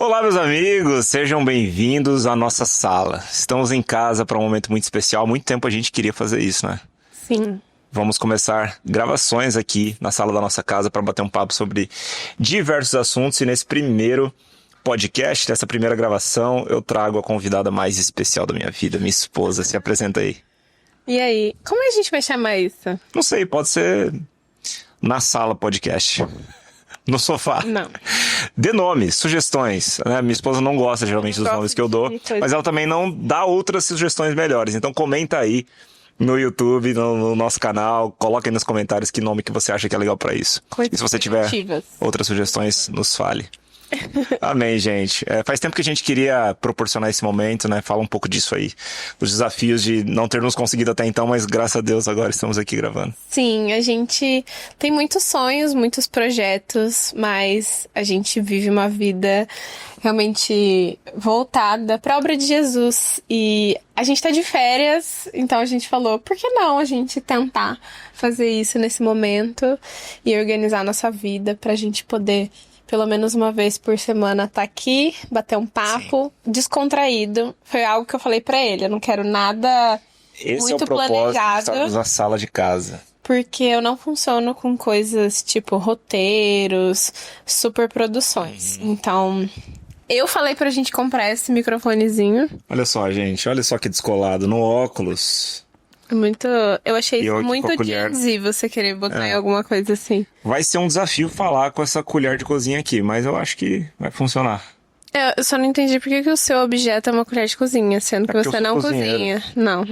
Olá, meus amigos, sejam bem-vindos à nossa sala. Estamos em casa para um momento muito especial. Há muito tempo a gente queria fazer isso, né? Sim. Vamos começar gravações aqui na sala da nossa casa para bater um papo sobre diversos assuntos. E nesse primeiro podcast, nessa primeira gravação, eu trago a convidada mais especial da minha vida, minha esposa. Se apresenta aí. E aí, como a gente vai chamar isso? Não sei, pode ser na sala podcast. No sofá. Não. Dê nomes, sugestões, né? Minha esposa não gosta geralmente dos nomes que eu dou, mas ela também não dá outras sugestões melhores. Então comenta aí no YouTube, no nosso canal, coloca aí nos comentários que nome que você acha que é legal pra isso. E se você tiver outras sugestões, nos fale. Amém, gente. Faz tempo que a gente queria proporcionar esse momento, né? Fala um pouco disso aí. Os desafios de não termos conseguido até então, mas graças a Deus agora estamos aqui gravando. Sim, a gente tem muitos sonhos, muitos projetos, mas a gente vive uma vida realmente voltada para a obra de Jesus. E a gente tá de férias, então a gente falou, por que não a gente tentar fazer isso nesse momento e organizar a nossa vida pra gente poder pelo menos uma vez por semana tá aqui, bater um papo descontraído. Foi algo que eu falei pra ele. Eu não quero nada muito planejado. Esse é o propósito de estarmos na sala de casa. Porque eu não funciono com coisas tipo roteiros, superproduções. Então, eu falei pra gente comprar esse microfonezinho. Olha só, gente. Olha só que descolado. No óculos. Eu achei isso muito Gen você querer botar em alguma coisa assim. Vai ser um desafio falar com essa colher de cozinha aqui, mas eu acho que vai funcionar. Eu só não entendi por que o seu objeto é uma colher de cozinha, sendo que você não cozinha. Não.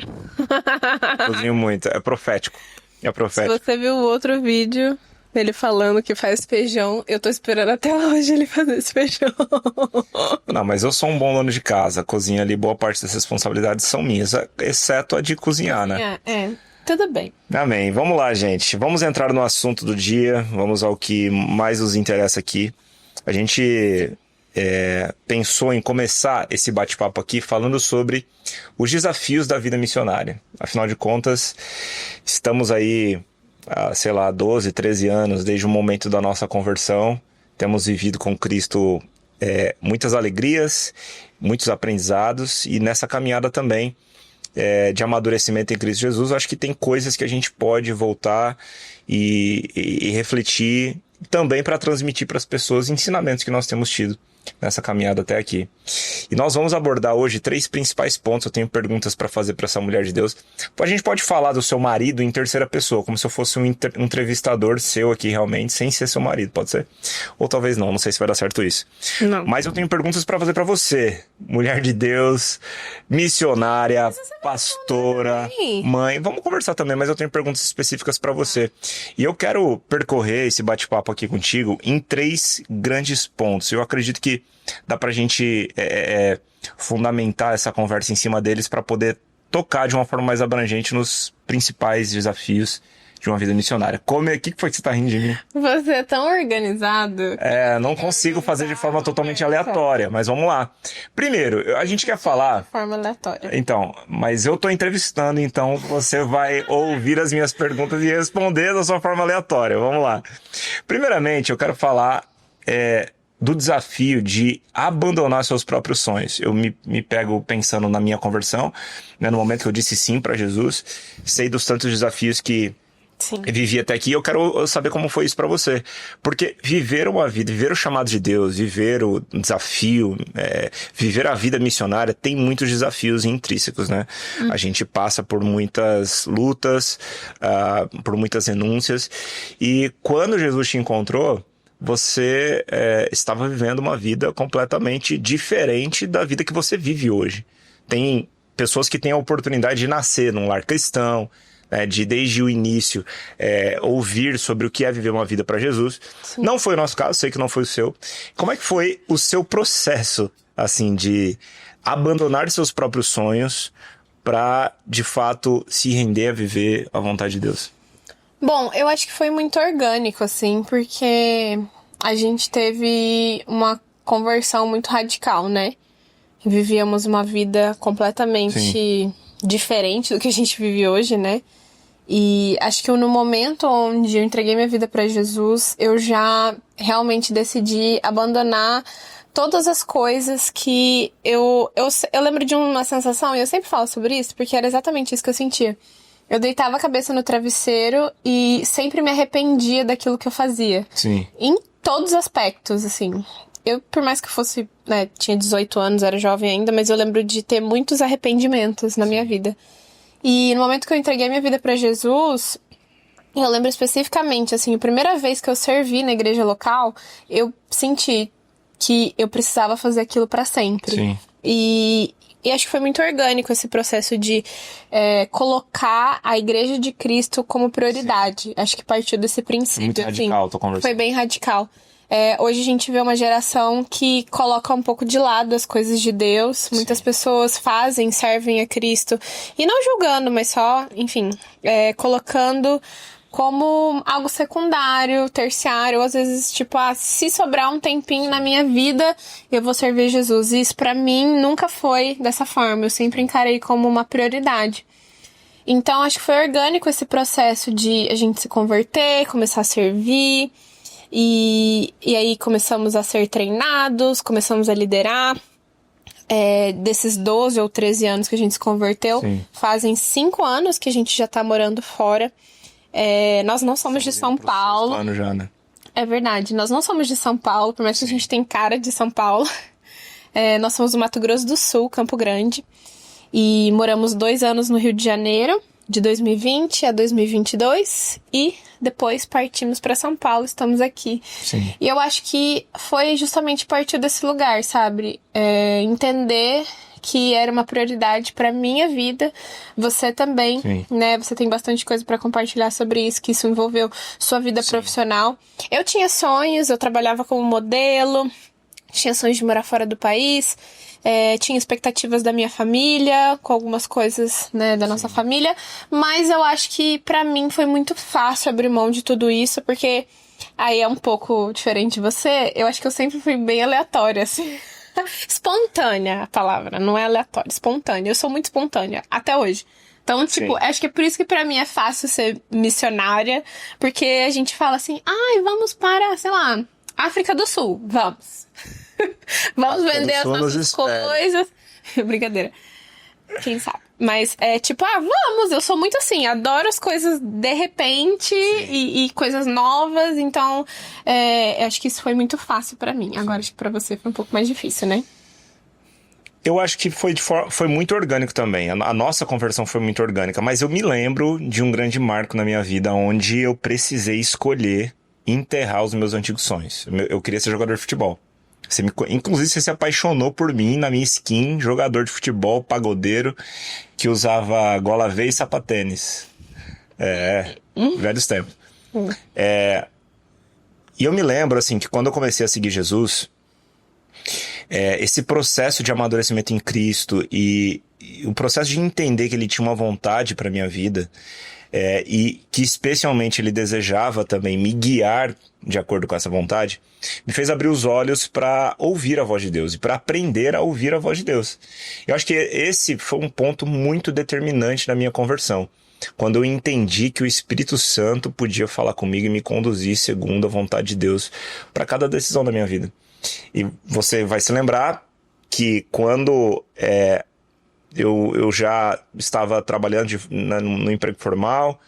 Cozinho muito, é profético. É profético. Se você viu o outro vídeo dele falando que faz feijão, eu tô esperando até hoje ele fazer esse feijão. Não, mas eu sou um bom dono de casa. A cozinha ali, boa parte das responsabilidades são minhas, exceto a de cozinhar, né? Tudo bem. Amém. Vamos lá, gente. Vamos entrar no assunto do dia. Vamos ao que mais nos interessa aqui. A gente pensou em começar esse bate-papo aqui falando sobre os desafios da vida missionária. Afinal de contas, estamos aí sei lá, 12, 13 anos, desde o momento da nossa conversão. Temos vivido com Cristo muitas alegrias, muitos aprendizados, e nessa caminhada também de amadurecimento em Cristo Jesus, acho que tem coisas que a gente pode voltar e refletir também para transmitir para as pessoas ensinamentos que nós temos tido nessa caminhada até aqui. E nós vamos abordar hoje 3 principais pontos. Eu tenho perguntas para fazer para essa mulher de Deus. A gente pode falar do seu marido em terceira pessoa, como se eu fosse um entrevistador seu aqui realmente, sem ser seu marido, pode ser? Ou talvez não sei se vai dar certo isso. Não. Mas eu tenho perguntas para fazer para você, mulher de Deus, missionária, pastora, mãe. Vamos conversar também, mas eu tenho perguntas específicas para você. E eu quero percorrer esse bate-papo aqui contigo em 3 grandes pontos. Eu acredito que dá pra gente fundamentar essa conversa em cima deles para poder tocar de uma forma mais abrangente nos principais desafios de uma vida missionária. O que foi que você tá rindo de mim? Você é tão organizado. Não consigo fazer de forma totalmente aleatória, mas vamos lá. Primeiro, a gente quer falar... De forma aleatória. Então, mas eu tô entrevistando, então você vai ouvir as minhas perguntas e responder da sua forma aleatória. Vamos lá. Primeiramente, eu quero falar do desafio de abandonar seus próprios sonhos. Eu me pego pensando na minha conversão, né, no momento que eu disse sim para Jesus, sei dos tantos desafios que vivi até aqui. Eu quero saber como foi isso para você, porque viver uma vida, viver o chamado de Deus, viver o desafio, viver a vida missionária tem muitos desafios intrínsecos, né? A gente passa por muitas lutas, por muitas renúncias, e quando Jesus te encontrou, você estava vivendo uma vida completamente diferente da vida que você vive hoje. Tem pessoas que têm a oportunidade de nascer num lar cristão, de desde o início ouvir sobre o que é viver uma vida para Jesus. Sim. Não foi o nosso caso, sei que não foi o seu. Como é que foi o seu processo, assim, de abandonar seus próprios sonhos para, de fato, se render a viver a vontade de Deus? Bom, eu acho que foi muito orgânico, assim, porque a gente teve uma conversão muito radical, né? Vivíamos uma vida completamente diferente do que a gente vive hoje, né? E acho que no momento onde eu entreguei minha vida para Jesus, eu já realmente decidi abandonar todas as coisas que eu lembro de uma sensação, e eu sempre falo sobre isso, porque era exatamente isso que eu sentia. Eu deitava a cabeça no travesseiro e sempre me arrependia daquilo que eu fazia. Sim. Em todos os aspectos, assim. Eu, por mais que eu fosse, né, tinha 18 anos, era jovem ainda, mas eu lembro de ter muitos arrependimentos na minha vida. E no momento que eu entreguei minha vida pra Jesus, eu lembro especificamente, assim, a primeira vez que eu servi na igreja local, eu senti que eu precisava fazer aquilo pra sempre. Sim. E acho que foi muito orgânico esse processo de colocar a Igreja de Cristo como prioridade. Sim. Acho que partiu desse princípio. Muito radical, assim, tô conversando. Foi bem radical. Hoje a gente vê uma geração que coloca um pouco de lado as coisas de Deus. Sim. Muitas pessoas servem a Cristo. E não julgando, mas só, enfim, colocando como algo secundário, terciário, ou às vezes, tipo, se sobrar um tempinho na minha vida, eu vou servir Jesus. E isso pra mim nunca foi dessa forma, eu sempre encarei como uma prioridade. Então, acho que foi orgânico esse processo de a gente se converter, começar a servir, e aí começamos a ser treinados, começamos a liderar. Desses 12 ou 13 anos que a gente se converteu, Sim. Fazem 5 anos que a gente já tá morando fora. Nós não somos de São Paulo. Ano já, né? É verdade, nós não somos de São Paulo, por mais que a gente tenha cara de São Paulo. Nós somos do Mato Grosso do Sul, Campo Grande. E moramos 2 anos no Rio de Janeiro, de 2020 a 2022. E depois partimos para São Paulo, estamos aqui. Sim. E eu acho que foi justamente partir desse lugar, sabe? Entender que era uma prioridade pra minha vida. Você também, Sim. né? Você tem bastante coisa pra compartilhar sobre isso, que isso envolveu sua vida Sim. profissional. Eu tinha sonhos, eu trabalhava como modelo, tinha sonhos de morar fora do país, tinha expectativas da minha família, com algumas coisas, né, da nossa Sim. família, mas eu acho que pra mim foi muito fácil abrir mão de tudo isso, porque aí é um pouco diferente de você, eu acho que eu sempre fui bem aleatória, assim. Espontânea a palavra, não é aleatória, espontânea. Eu sou muito espontânea, até hoje. Então, tipo, Sim. acho que é por isso que pra mim é fácil ser missionária, porque a gente fala assim, vamos para, sei lá, África do Sul, vamos. Vamos vender as nossas coisas. Brincadeira. Quem sabe? Mas vamos, eu sou muito assim, adoro as coisas de repente e coisas novas, então acho que isso foi muito fácil pra mim. Agora acho que pra você foi um pouco mais difícil, né? Eu acho que foi muito orgânico também. A nossa conversão foi muito orgânica, mas eu me lembro de um grande marco na minha vida onde eu precisei escolher enterrar os meus antigos sonhos. Eu queria ser jogador de futebol. Inclusive, você se apaixonou por mim na minha skin, jogador de futebol, pagodeiro, que usava gola V e sapatênis. Velhos tempos. E eu me lembro, assim, que quando eu comecei a seguir Jesus, esse processo de amadurecimento em Cristo e o processo de entender que Ele tinha uma vontade para minha vida, e que especialmente Ele desejava também me guiar de acordo com essa vontade, me fez abrir os olhos para ouvir a voz de Deus e para aprender a ouvir a voz de Deus. Eu acho que esse foi um ponto muito determinante na minha conversão, quando eu entendi que o Espírito Santo podia falar comigo e me conduzir segundo a vontade de Deus para cada decisão da minha vida. E você vai se lembrar que quando eu já estava trabalhando no emprego formal,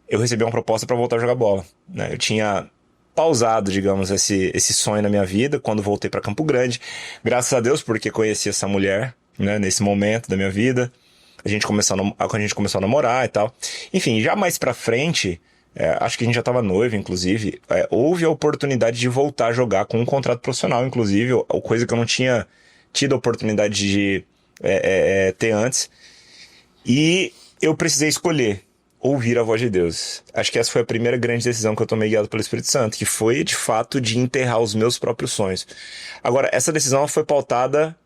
eu recebi uma proposta para voltar a jogar bola, né? Eu tinha pausado, digamos, esse sonho na minha vida quando voltei para Campo Grande. Graças a Deus, porque conheci essa mulher, né, nesse momento da minha vida. A gente começou a namorar e tal. Enfim, já mais pra frente, acho que a gente já estava noivo, inclusive, houve a oportunidade de voltar a jogar com um contrato profissional, inclusive, coisa que eu não tinha tido a oportunidade de ter antes. E eu precisei escolher ouvir a voz de Deus. Acho que essa foi a primeira grande decisão que eu tomei guiado pelo Espírito Santo, que foi, de fato, de enterrar os meus próprios sonhos. Agora, essa decisão foi pautada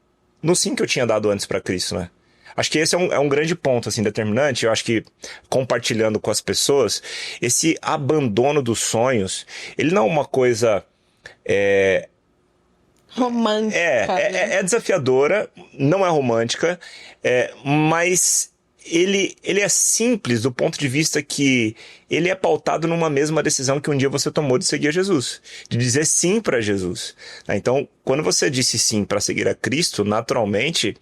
no sim que eu tinha dado antes para Cristo, né? Acho que esse é um grande ponto, assim, determinante. Eu acho que, compartilhando com as pessoas, esse abandono dos sonhos, ele não é uma coisa romântica. É desafiadora, não é romântica, mas ele é simples do ponto de vista que ele é pautado numa mesma decisão que um dia você tomou de seguir a Jesus, de dizer sim para Jesus. Então, quando você disse sim para seguir a Cristo, naturalmente,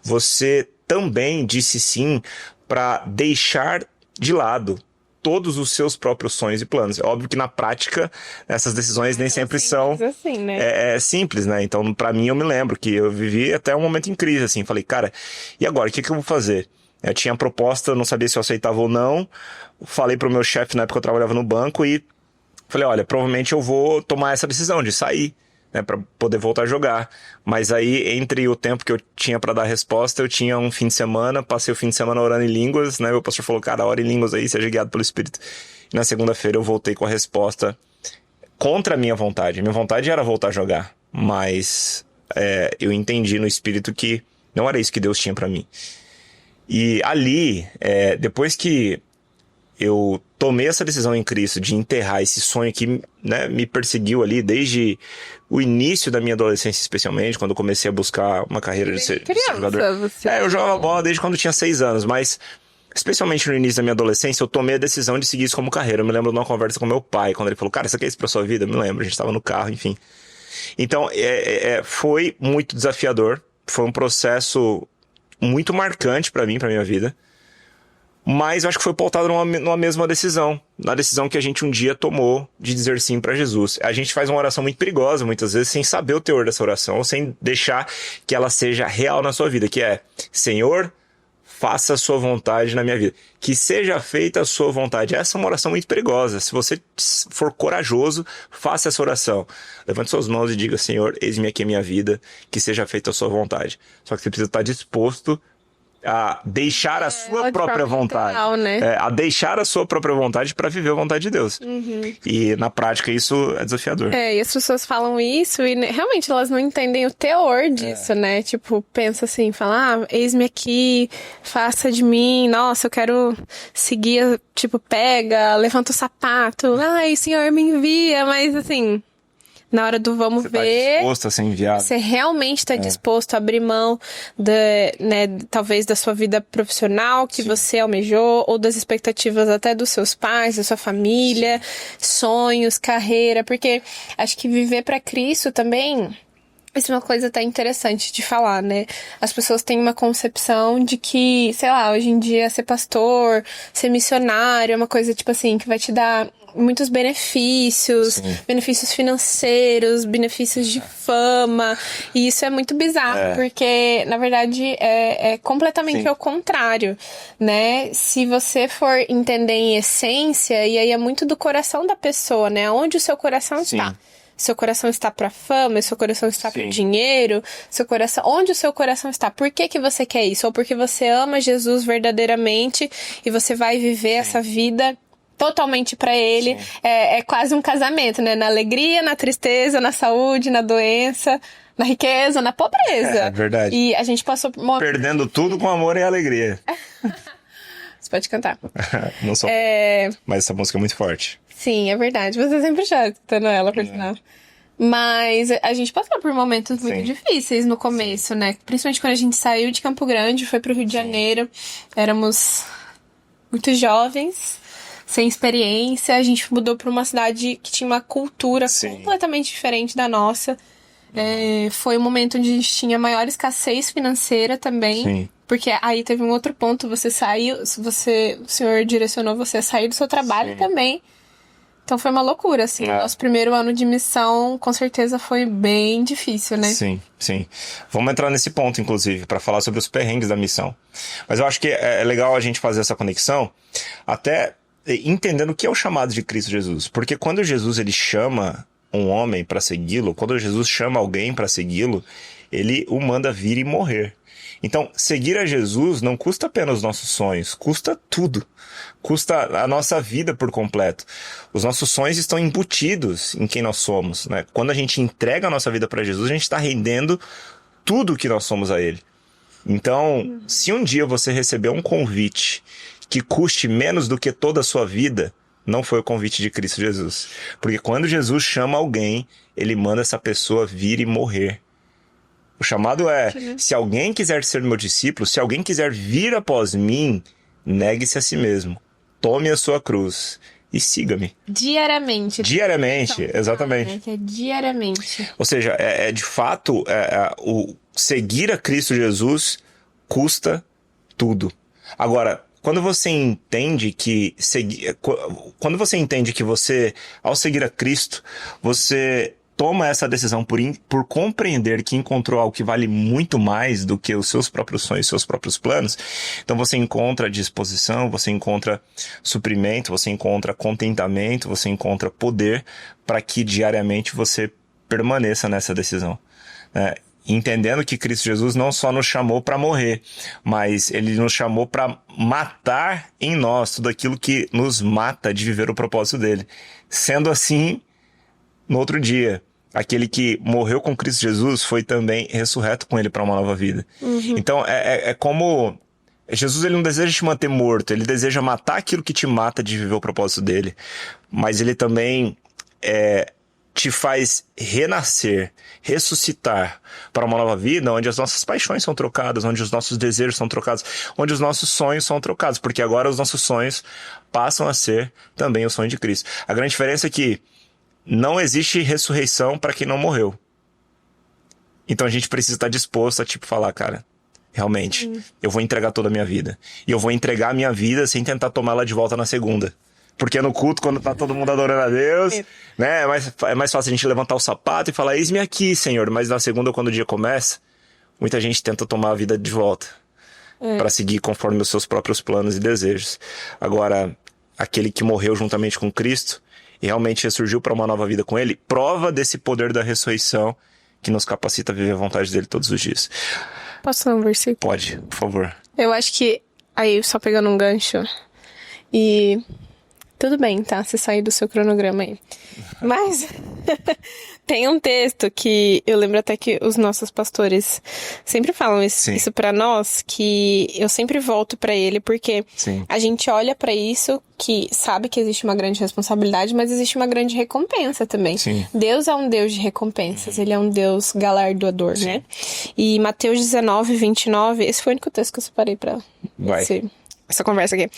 você também disse sim para deixar de lado todos os seus próprios sonhos e planos. É óbvio que na prática essas decisões nem sempre são assim, né? simples, né? Então, para mim, eu me lembro que eu vivi até um momento em crise, assim. Falei, cara, e agora? O que eu vou fazer? Eu tinha a proposta, não sabia se eu aceitava ou não. Falei pro meu chefe na época que eu trabalhava no banco e falei, olha, provavelmente eu vou tomar essa decisão de sair, né, para poder voltar a jogar. Mas aí, entre o tempo que eu tinha para dar a resposta, eu tinha um fim de semana, passei o fim de semana orando em línguas, né? Meu pastor falou, cara, ora em línguas aí, seja guiado pelo Espírito. E na segunda-feira eu voltei com a resposta contra a minha vontade. Minha vontade era voltar a jogar, mas eu entendi no Espírito que não era isso que Deus tinha para mim. E ali, depois que eu tomei essa decisão em Cristo de enterrar esse sonho que, né, me perseguiu ali desde o início da minha adolescência, especialmente, quando eu comecei a buscar uma carreira de ser jogador. Você... Eu jogava bola desde quando eu tinha 6 anos, mas especialmente no início da minha adolescência, eu tomei a decisão de seguir isso como carreira. Eu me lembro de uma conversa com meu pai, quando ele falou, cara, você quer isso pra sua vida? Eu me lembro, a gente tava no carro, enfim. Então, foi muito desafiador, foi um processo muito marcante pra mim, pra minha vida. Mas eu acho que foi pautado numa mesma decisão. Na decisão que a gente um dia tomou de dizer sim para Jesus. A gente faz uma oração muito perigosa, muitas vezes, sem saber o teor dessa oração, ou sem deixar que ela seja real na sua vida, que é, Senhor, faça a sua vontade na minha vida. Que seja feita a sua vontade. Essa é uma oração muito perigosa. Se você for corajoso, faça essa oração. Levante suas mãos e diga, Senhor, eis-me aqui a minha vida, que seja feita a sua vontade. Só que você precisa estar disposto a deixar a sua própria vontade. Literal, né? A deixar a sua própria vontade para viver a vontade de Deus. E na prática isso é desafiador. E as pessoas falam isso e realmente elas não entendem o teor disso, né? Tipo, pensa assim, fala, eis-me aqui, faça de mim, nossa, eu quero seguir, tipo, pega, levanta o sapato, ai, Senhor, me envia, mas assim... Na hora do vamos você ver... Você tá disposto a ser enviado. Você realmente está disposto a abrir mão, né, talvez da sua vida profissional que você almejou, ou das expectativas até dos seus pais, da sua família, sonhos, carreira, porque acho que viver para Cristo também... Isso é uma coisa até interessante de falar, né? As pessoas têm uma concepção de que, sei lá, hoje em dia ser pastor, ser missionário é uma coisa, tipo assim, que vai te dar muitos benefícios, benefícios financeiros, benefícios de fama, e isso é muito bizarro, porque, na verdade, é completamente ao contrário, né? Se você for entender em essência, e aí é muito do coração da pessoa, né? Onde o seu coração está. Seu coração está para fama, seu coração está para dinheiro, seu coração, onde o seu coração está? Por que você quer isso? Ou porque você ama Jesus verdadeiramente e você vai viver essa vida totalmente para ele. É quase um casamento, né? Na alegria, na tristeza, na saúde, na doença, na riqueza, na pobreza. É verdade. E a gente passou por uma... Perdendo tudo com amor e alegria. Você pode cantar. Não sou. Mas essa música é muito forte. Sim, é verdade. Você sempre já escutando ela, por sinal. Mas a gente passou por momentos muito difíceis no começo, né? Principalmente quando a gente saiu de Campo Grande, foi pro Rio de Janeiro. Éramos muito jovens, sem experiência. A gente mudou pra uma cidade que tinha uma cultura completamente diferente da nossa. Foi um momento onde a gente tinha maior escassez financeira também. Porque aí teve um outro ponto, você saiu, o senhor direcionou você a sair do seu trabalho também. Então foi uma loucura, assim. Nosso primeiro ano de missão, com certeza, foi bem difícil, né? Sim. Vamos entrar nesse ponto, inclusive, para falar sobre os perrengues da missão. Mas eu acho que é legal a gente fazer essa conexão, até entendendo o que é o chamado de Cristo Jesus. Porque quando Jesus ele chama um homem para segui-lo, quando Jesus chama alguém para segui-lo, ele o manda vir e morrer. Então, seguir a Jesus não custa apenas os nossos sonhos, custa tudo. Custa a nossa vida por completo. Os nossos sonhos estão embutidos em quem nós somos, né? Quando a gente entrega a nossa vida para Jesus, a gente está rendendo tudo que nós somos a Ele. Então, se um dia você receber um convite que custe menos do que toda a sua vida, não foi o convite de Cristo Jesus. Porque quando Jesus chama alguém, Ele manda essa pessoa vir e morrer O chamado é, se alguém quiser ser meu discípulo, se alguém quiser vir após mim, negue-se a si mesmo. Tome a sua cruz e siga-me. Diariamente. Diariamente, exatamente. Que é diariamente. Ou seja, de fato, o seguir a Cristo Jesus custa tudo. Agora, quando você entende que você, ao seguir a Cristo, você toma essa decisão por compreender que encontrou algo que vale muito mais do que os seus próprios sonhos, seus próprios planos, então você encontra disposição, você encontra suprimento, você encontra contentamento, você encontra poder para que diariamente você permaneça nessa decisão, né? Entendendo que Cristo Jesus não só nos chamou para morrer, mas Ele nos chamou para matar em nós tudo aquilo que nos mata de viver o propósito dEle. Sendo assim, no outro dia, aquele que morreu com Cristo Jesus foi também ressurreto com Ele para uma nova vida. Então, é como... Jesus, ele não deseja te manter morto, Ele deseja matar aquilo que te mata de viver o propósito dEle. Mas Ele também te faz renascer, ressuscitar para uma nova vida, onde as nossas paixões são trocadas, onde os nossos desejos são trocados, onde os nossos sonhos são trocados, porque agora os nossos sonhos passam a ser também o sonho de Cristo. A grande diferença é que não existe ressurreição para quem não morreu. Então a gente precisa estar disposto a falar, cara, realmente, eu vou entregar toda a minha vida. E eu vou entregar a minha vida sem tentar tomá-la de volta na segunda. Porque no culto, quando tá todo mundo adorando a Deus, né, é mais fácil a gente levantar o sapato e falar, eis-me aqui, Senhor. Mas na segunda, quando o dia começa, muita gente tenta tomar a vida de volta. Para seguir conforme os seus próprios planos e desejos. Agora, aquele que morreu juntamente com Cristo e realmente ressurgiu para uma nova vida com Ele, prova desse poder da ressurreição que nos capacita a viver a vontade dEle todos os dias. Posso ler um versículo? Pode, por favor. Eu acho que, aí só pegando um gancho, e tudo bem, tá? Você sair do seu cronograma aí. Mas tem um texto que eu lembro até que os nossos pastores sempre falam isso pra nós, que eu sempre volto pra ele, porque a gente olha pra isso, que sabe que existe uma grande responsabilidade, mas existe uma grande recompensa também. Deus é um Deus de recompensas, Ele é um Deus galardoador, né? E Mateus 19:29, esse foi o único texto que eu separei pra essa conversa aqui.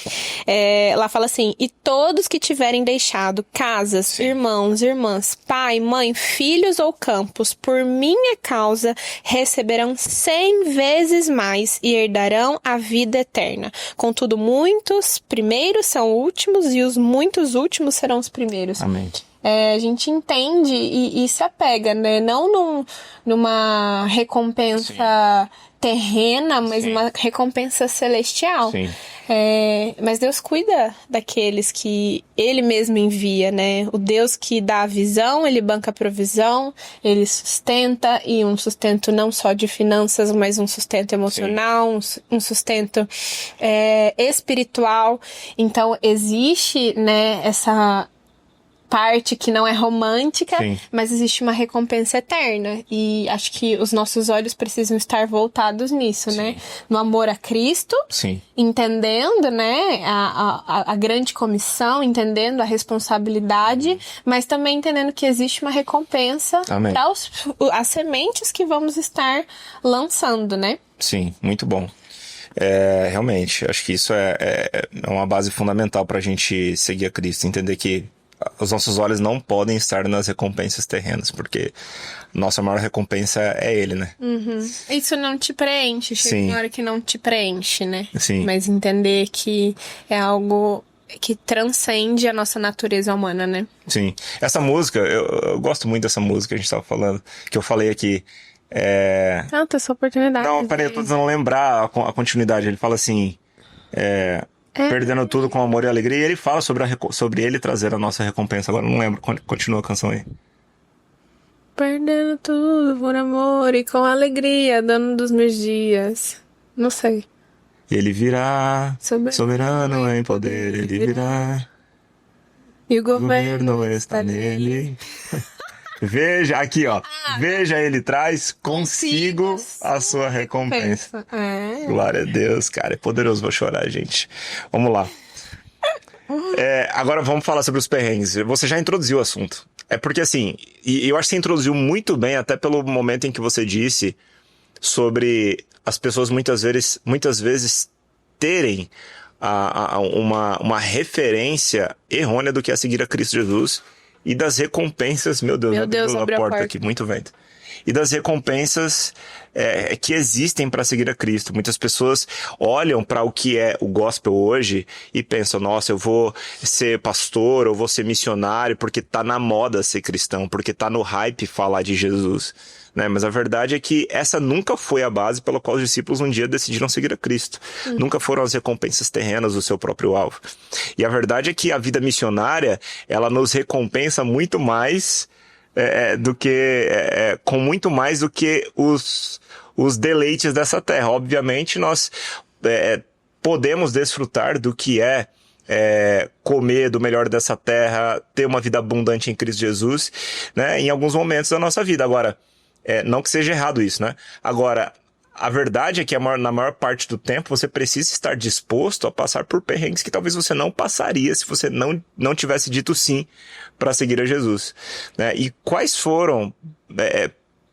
Lá fala assim, e todos que tiverem deixado casas, irmãos, irmãs, pai, mãe, filhos ou campos, por minha causa, receberão 100 vezes mais e herdarão a vida eterna. Contudo, muitos primeiros são últimos e os muitos últimos serão os primeiros. Amém. A gente entende e se apega, né? Não numa recompensa terrena, mas uma recompensa celestial. Mas Deus cuida daqueles que Ele mesmo envia, né? O Deus que dá a visão, Ele banca a provisão, Ele sustenta, e um sustento não só de finanças, mas um sustento emocional, um sustento espiritual. Então, existe, né, essa parte que não é romântica, mas existe uma recompensa eterna. E acho que os nossos olhos precisam estar voltados nisso, né? No amor a Cristo, entendendo, né, a grande comissão, entendendo a responsabilidade, mas também entendendo que existe uma recompensa para as sementes que vamos estar lançando, né? Sim, muito bom. Realmente, acho que isso é uma base fundamental para a gente seguir a Cristo, entender que os nossos olhos não podem estar nas recompensas terrenas, porque nossa maior recompensa é Ele, né? Isso não te preenche, chega uma hora que não te preenche, né? Sim. Mas entender que é algo que transcende a nossa natureza humana, né? Sim. Essa música, eu gosto muito dessa música que a gente tava falando, que eu falei aqui. Não, tem essa oportunidade. Não, peraí, eu tô tentando lembrar a continuidade. Ele fala assim... perdendo tudo com amor e alegria, e ele fala sobre ele trazer a nossa recompensa. Agora eu não lembro, continua a canção aí. Perdendo tudo por amor e com alegria, dando dos meus dias. Não sei. Ele virá, soberano em poder, ele virá. E o governo está nele. Veja, aqui ó, veja, ele traz consigo a sua recompensa. Glória a Deus, cara, é poderoso, vou chorar, gente. Vamos lá. Agora vamos falar sobre os perrengues. Você já introduziu o assunto. É porque assim, e eu acho que você introduziu muito bem, até pelo momento em que você disse sobre as pessoas muitas vezes terem uma referência errônea do que é seguir a Cristo Jesus e das recompensas, meu Deus, abriu a porta aqui, muito vento. E das recompensas que existem para seguir a Cristo. Muitas pessoas olham para o que é o gospel hoje e pensam, nossa, eu vou ser pastor ou vou ser missionário porque tá na moda ser cristão, porque tá no hype falar de Jesus. Né? Mas a verdade é que essa nunca foi a base pela qual os discípulos um dia decidiram seguir a Cristo. Nunca foram as recompensas terrenas do seu próprio alvo. E a verdade é que a vida missionária, ela nos recompensa muito mais com muito mais do que os deleites dessa terra. Obviamente, nós podemos desfrutar do que comer do melhor dessa terra, ter uma vida abundante em Cristo Jesus, né, em alguns momentos da nossa vida. Agora, não que seja errado isso, né? Agora, a verdade é que na maior parte do tempo você precisa estar disposto a passar por perrengues que talvez você não passaria se você não tivesse dito sim para seguir a Jesus, né? E quais foram,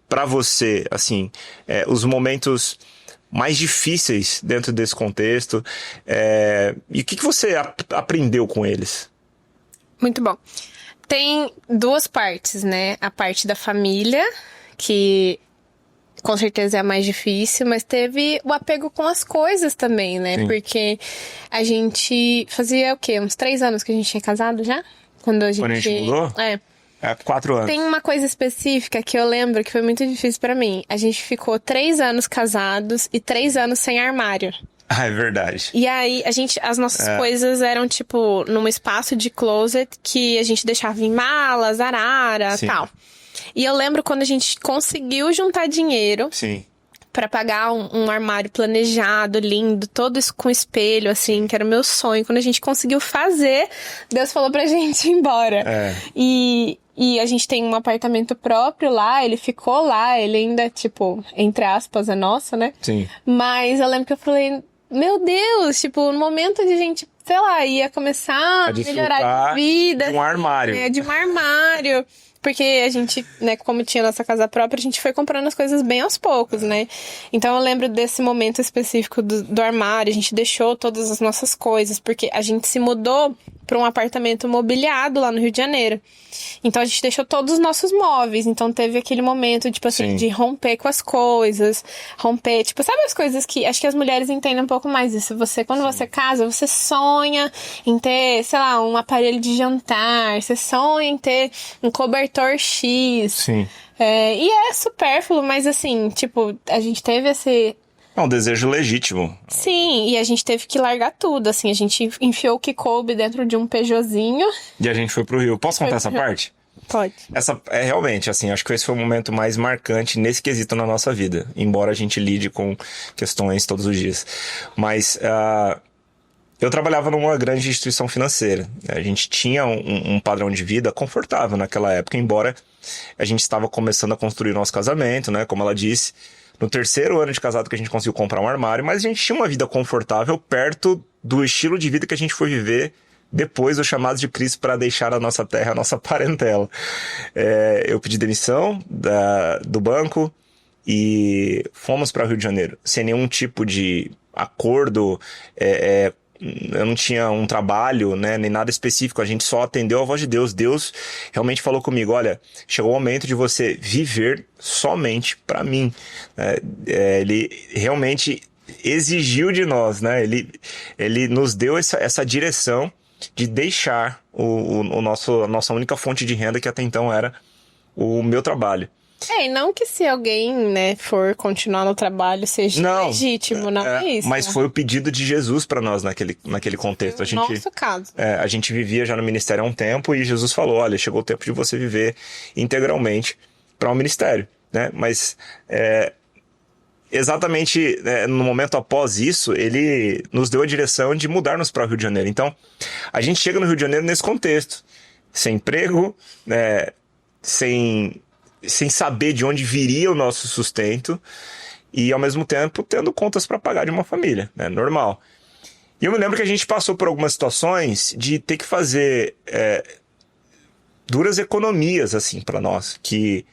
para você, assim, os momentos mais difíceis dentro desse contexto? E o que você aprendeu com eles? Muito bom. Tem duas partes, né? A parte da família, que com certeza é a mais difícil, mas teve o apego com as coisas também, né? Sim. Porque a gente fazia o quê? Uns 3 anos que a gente tinha casado já? Quando a gente mudou? 4 anos. Tem uma coisa específica que eu lembro que foi muito difícil pra mim. A gente ficou 3 anos casados e 3 anos sem armário. É verdade. E aí, as nossas coisas eram, tipo, num espaço de closet que a gente deixava em malas, arara e tal. E eu lembro quando a gente conseguiu juntar dinheiro. Sim. Pra pagar um armário planejado, lindo, todo isso com espelho, assim, que era o meu sonho. Quando a gente conseguiu fazer, Deus falou pra gente ir embora. E a gente tem um apartamento próprio lá, ele ficou lá, ele ainda, tipo, entre aspas, é nosso, né? Sim. Mas eu lembro que eu falei, meu Deus, tipo, no momento de a gente, sei lá, ia começar a melhorar de vida. De um armário. De um armário. Porque a gente, né, como tinha nossa casa própria, a gente foi comprando as coisas bem aos poucos, né? Então eu lembro desse momento específico do armário, a gente deixou todas as nossas coisas, porque a gente se mudou para um apartamento mobiliado lá no Rio de Janeiro. Então a gente deixou todos os nossos móveis, então teve aquele momento, tipo assim, de romper com as coisas, tipo, sabe as coisas que, acho que as mulheres entendem um pouco mais isso, quando você casa, você sonha em ter, sei lá, um aparelho de jantar, você sonha em ter um cobertor X. Sim. E é supérfluo, mas assim, tipo, a gente teve esse... É um desejo legítimo. Sim, e a gente teve que largar tudo, assim, a gente enfiou o que coube dentro de um Peugeotzinho. E a gente foi pro Rio. Posso contar essa parte? Pode. Essa é realmente, assim, acho que esse foi o momento mais marcante nesse quesito na nossa vida. Embora a gente lide com questões todos os dias. Mas eu trabalhava numa grande instituição financeira. A gente tinha um padrão de vida confortável naquela época, embora a gente estava começando a construir o nosso casamento, né? Como ela disse, no 3º ano de casado que a gente conseguiu comprar um armário, mas a gente tinha uma vida confortável perto do estilo de vida que a gente foi viver depois do chamado de Cristo para deixar a nossa terra, a nossa parentela. Eu pedi demissão do banco e fomos para o Rio de Janeiro, sem nenhum tipo de acordo. Eu não tinha um trabalho, né, nem nada específico, a gente só atendeu a voz de Deus. Deus realmente falou comigo, olha, chegou o momento de você viver somente para mim. Ele realmente exigiu de nós, né? Ele nos deu essa direção de deixar a nossa única fonte de renda, que até então era o meu trabalho. E não que se alguém, né, for continuar no trabalho seja legítimo, não é isso. Mas foi o pedido de Jesus para nós naquele contexto. No nosso caso. A gente vivia já no ministério há um tempo e Jesus falou, olha, chegou o tempo de você viver integralmente para um ministério, né? Mas exatamente no momento após isso, ele nos deu a direção de mudarmos para o Rio de Janeiro. Então, a gente chega no Rio de Janeiro nesse contexto, sem emprego, sem saber de onde viria o nosso sustento e, ao mesmo tempo, tendo contas para pagar de uma família, né? Normal. E eu me lembro que a gente passou por algumas situações de ter que fazer duras economias, assim, para nós, que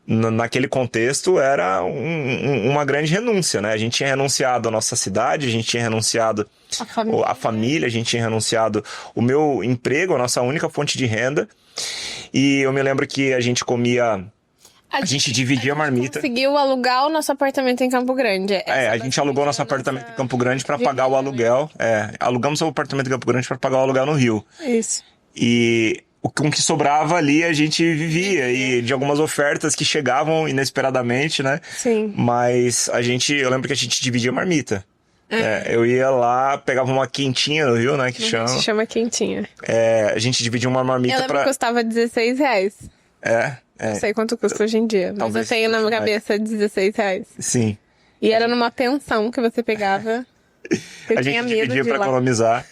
naquele contexto era uma grande renúncia, né? A gente tinha renunciado à nossa cidade, a gente tinha renunciado à família, a gente tinha renunciado o meu emprego, a nossa única fonte de renda. E eu me lembro que a gente comia... A gente dividia a marmita. Conseguiu alugar o nosso apartamento em Campo Grande. A gente alugou nosso apartamento em Campo Grande para pagar o aluguel. Alugamos o apartamento em Campo Grande para pagar o aluguel no Rio. Isso. E com o que sobrava ali a gente vivia. E de algumas ofertas que chegavam inesperadamente, né? Sim. Mas eu lembro que a gente dividia a marmita. Eu ia lá, pegava uma quentinha no Rio, né? Que chama. Se chama quentinha. A gente dividia uma marmita Eu lembro que custava R$16. Não sei quanto custa hoje em dia, mas Talvez eu tenho na minha cabeça R$16. Sim. E era numa pensão que você pegava. A gente dividia pra economizar.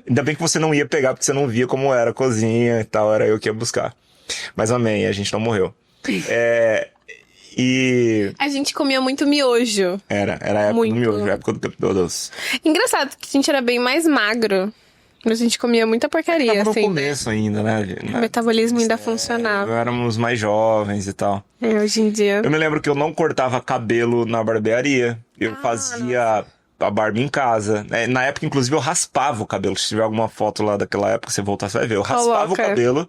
Ainda bem que você não ia pegar, porque você não via como era a cozinha e tal, era eu que ia buscar. Mas amém, a gente não morreu. E... A gente comia muito miojo. Era a época do miojo, a época do doce. Engraçado que a gente era bem mais magro. A gente comia muita porcaria, tava no assim. começo ainda, né? O metabolismo ainda funcionava. Éramos mais jovens e tal. Hoje em dia... Eu me lembro que eu não cortava cabelo na barbearia. Eu fazia a barba em casa. Na época, inclusive, eu raspava o cabelo. Se tiver alguma foto lá daquela época, você voltar, você vai ver. Eu raspava o cabelo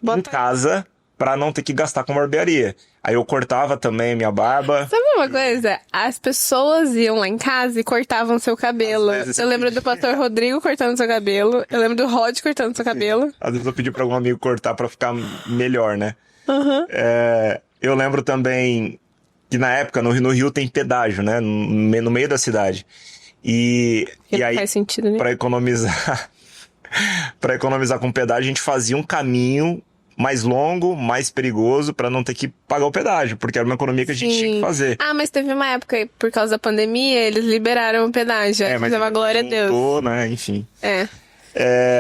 em casa pra não ter que gastar com barbearia. Aí eu cortava também minha barba. Sabe uma coisa? As pessoas iam lá em casa e cortavam seu cabelo. Eu lembro do pastor Rodrigo cortando seu cabelo. Eu lembro do Rod cortando seu cabelo. Às vezes eu pedi pra algum amigo cortar pra ficar melhor, né? Uhum. Eu lembro também que na época no Rio tem pedágio, né? No meio da cidade. E aí, faz sentido, né? Pra economizar com pedágio, a gente fazia um caminho mais longo, mais perigoso, pra não ter que pagar o pedágio, porque era uma economia que a gente tinha que fazer. Mas teve uma época, por causa da pandemia, eles liberaram o pedágio. Mas uma glória a Deus. Né? Enfim.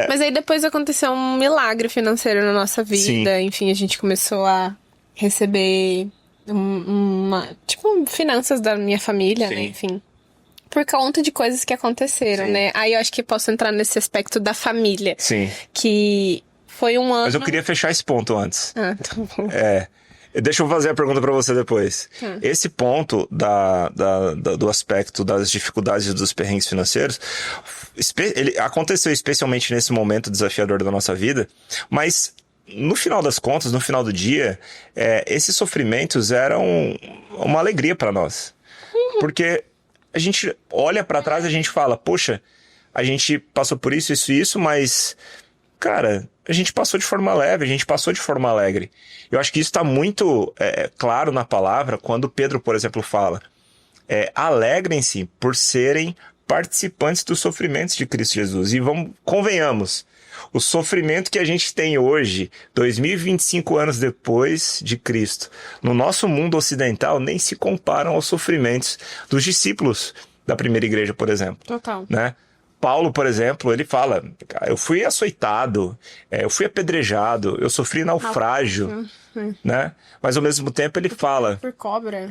Mas aí depois aconteceu um milagre financeiro na nossa vida. Sim. Enfim, a gente começou a receber finanças da minha família, Sim. né? Enfim. Por conta de coisas que aconteceram, Sim. né? Aí eu acho que posso entrar nesse aspecto da família. Sim. Que foi um ano... Mas eu queria fechar esse ponto antes. Tá bom. Deixa eu fazer a pergunta pra você depois. Esse ponto do aspecto das dificuldades e dos perrengues financeiros, ele aconteceu especialmente nesse momento desafiador da nossa vida, mas no final das contas, no final do dia, esses sofrimentos eram uma alegria pra nós. Porque a gente olha pra trás e a gente fala, poxa, a gente passou por isso, isso e isso, mas, cara, a gente passou de forma leve, a gente passou de forma alegre. Eu acho que isso está muito claro na palavra quando Pedro, por exemplo, fala: alegrem-se por serem participantes dos sofrimentos de Cristo Jesus. E convenhamos, o sofrimento que a gente tem hoje, 2025 anos depois de Cristo, no nosso mundo ocidental, nem se comparam aos sofrimentos dos discípulos da primeira igreja, por exemplo. Total. Né? Paulo, por exemplo, ele fala: eu fui açoitado, eu fui apedrejado, eu sofri naufrágio, né? Mas ao mesmo tempo ele fala... Por cobra.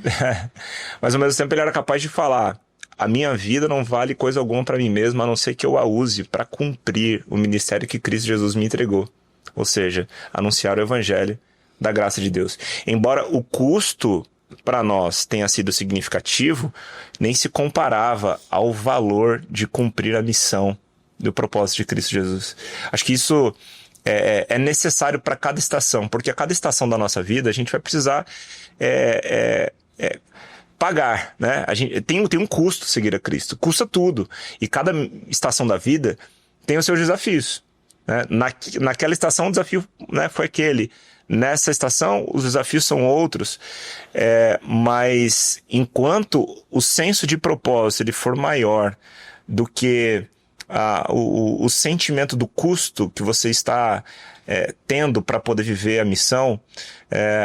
Mas ao mesmo tempo ele era capaz de falar: a minha vida não vale coisa alguma para mim mesmo, a não ser que eu a use para cumprir o ministério que Cristo Jesus me entregou. Ou seja, anunciar o evangelho da graça de Deus. Embora o custo para nós tenha sido significativo, nem se comparava ao valor de cumprir a missão do propósito de Cristo Jesus. Acho que isso é necessário para cada estação, porque a cada estação da nossa vida a gente vai precisar pagar, né? A gente tem um custo seguir a Cristo, custa tudo, e cada estação da vida tem os seus desafios, né? Naquela estação o desafio, né, foi aquele. Nessa estação, os desafios são outros, mas enquanto o senso de propósito ele for maior do que o sentimento do custo que você está tendo para poder viver a missão,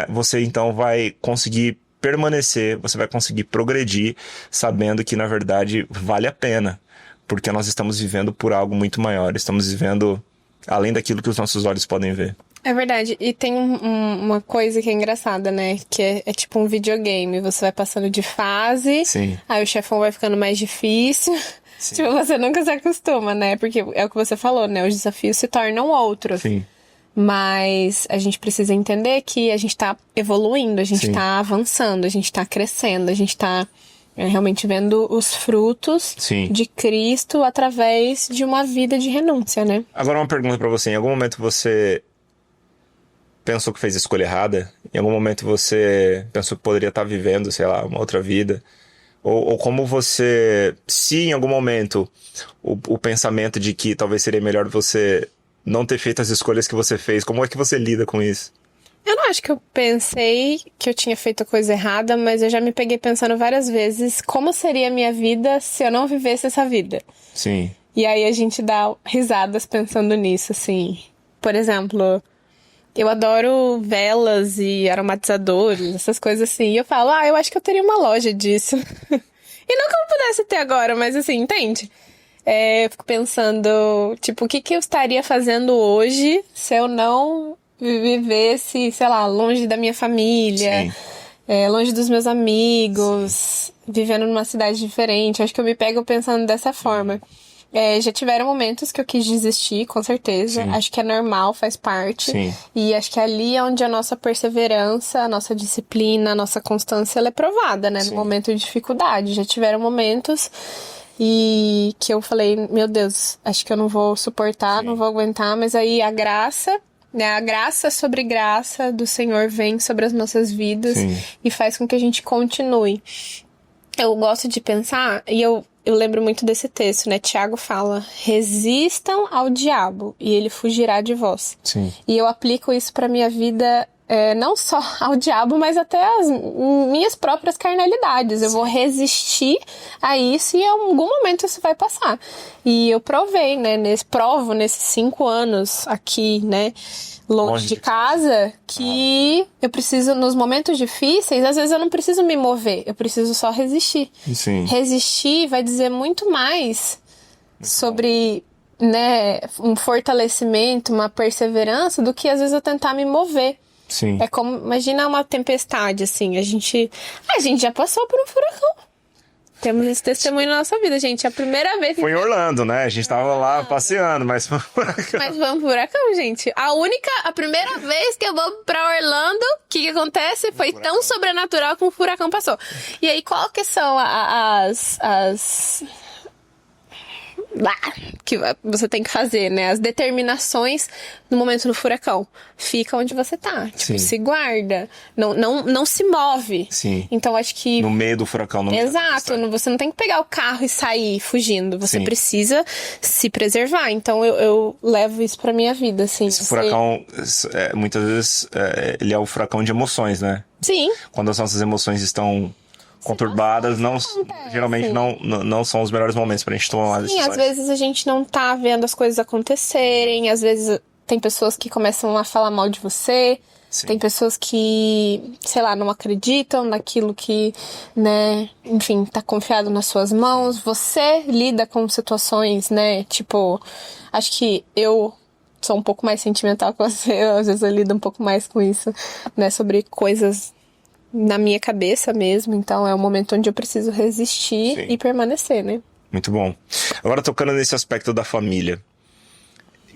você então vai conseguir permanecer, você vai conseguir progredir, sabendo que na verdade vale a pena, porque nós estamos vivendo por algo muito maior, estamos vivendo além daquilo que os nossos olhos podem ver. É verdade, e tem uma coisa que é engraçada, né? Que é tipo um videogame, você vai passando de fase, Sim. Aí o chefão vai ficando mais difícil. Sim. Tipo, você nunca se acostuma, né? Porque é o que você falou, né? Os desafios se tornam outros. Sim. Mas a gente precisa entender que a gente tá evoluindo, a gente Sim. tá avançando, a gente tá crescendo, a gente tá realmente vendo os frutos Sim. de Cristo através de uma vida de renúncia, né? Agora uma pergunta pra você. Em algum momento você pensou que fez a escolha errada? Em algum momento você pensou que poderia estar vivendo, sei lá, uma outra vida? Ou como você... Se em algum momento o pensamento de que talvez seria melhor você não ter feito as escolhas que você fez, como é que você lida com isso? Eu não acho que eu pensei que eu tinha feito a coisa errada, mas eu já me peguei pensando várias vezes como seria a minha vida se eu não vivesse essa vida. Sim. E aí a gente dá risadas pensando nisso, assim. Por exemplo, eu adoro velas e aromatizadores, essas coisas assim. E eu falo, eu acho que eu teria uma loja disso. E não que eu pudesse ter agora, mas assim, entende? Eu fico pensando, tipo, o que eu estaria fazendo hoje se eu não vivesse, sei lá, longe da minha família, Sim. longe dos meus amigos, vivendo numa cidade diferente. Acho que eu me pego pensando dessa forma. Já tiveram momentos que eu quis desistir, com certeza. Sim. Acho que é normal, faz parte. Sim. E acho que ali é onde a nossa perseverança, a nossa disciplina, a nossa constância, ela é provada, né? Sim. No momento de dificuldade. Já tiveram momentos e que eu falei, meu Deus, acho que eu não vou suportar, Sim. não vou aguentar. Mas aí a graça, né? A graça sobre graça do Senhor vem sobre as nossas vidas. Sim. E faz com que a gente continue. Eu gosto de pensar, e eu lembro muito desse texto, né? Tiago fala, resistam ao diabo e ele fugirá de vós. Sim. E eu aplico isso pra minha vida, não só ao diabo, mas até às minhas próprias carnalidades. Eu vou resistir a isso e em algum momento isso vai passar. E eu provei, né? Provo nesses 5 anos aqui, né? Longe de casa, que eu preciso, nos momentos difíceis, às vezes eu não preciso me mover, eu preciso só resistir. Sim. Resistir vai dizer muito mais sobre, né, um fortalecimento, uma perseverança, do que às vezes eu tentar me mover. Sim. É como, imagina uma tempestade, assim, a gente já passou por um furacão. Temos esse testemunho na nossa vida, gente. É a primeira vez que... Foi em Orlando, né? A gente tava lá passeando, mas foi um furacão. Mas vamos pro furacão, gente. A primeira vez que eu vou pra Orlando, o que acontece? Foi tão sobrenatural que um furacão passou. E aí, qual que são que você tem que fazer, né? As determinações no momento do furacão. Fica onde você tá. Tipo, Sim. se guarda. Não se move. Sim. Então, acho que... No meio do furacão. No meio da Exato, tempestade. você não tem que pegar o carro e sair fugindo, você Sim. precisa se preservar. Então eu levo isso pra minha vida, assim. Esse furacão, muitas vezes, ele é o furacão de emoções, né? Sim. Quando as nossas emoções estão conturbadas, geralmente não são os melhores momentos pra gente tomar decisões. Sim, às vezes a gente não tá vendo as coisas acontecerem, às vezes tem pessoas que começam a falar mal de você. Sim. Tem pessoas que, sei lá, não acreditam naquilo que, né, enfim, tá confiado nas suas mãos. Você lida com situações, né, tipo, acho que eu sou um pouco mais sentimental que você, às vezes eu lido um pouco mais com isso, né, sobre coisas na minha cabeça mesmo. Então é um momento onde eu preciso resistir Sim. e permanecer, né. Muito bom. Agora, tocando nesse aspecto da família,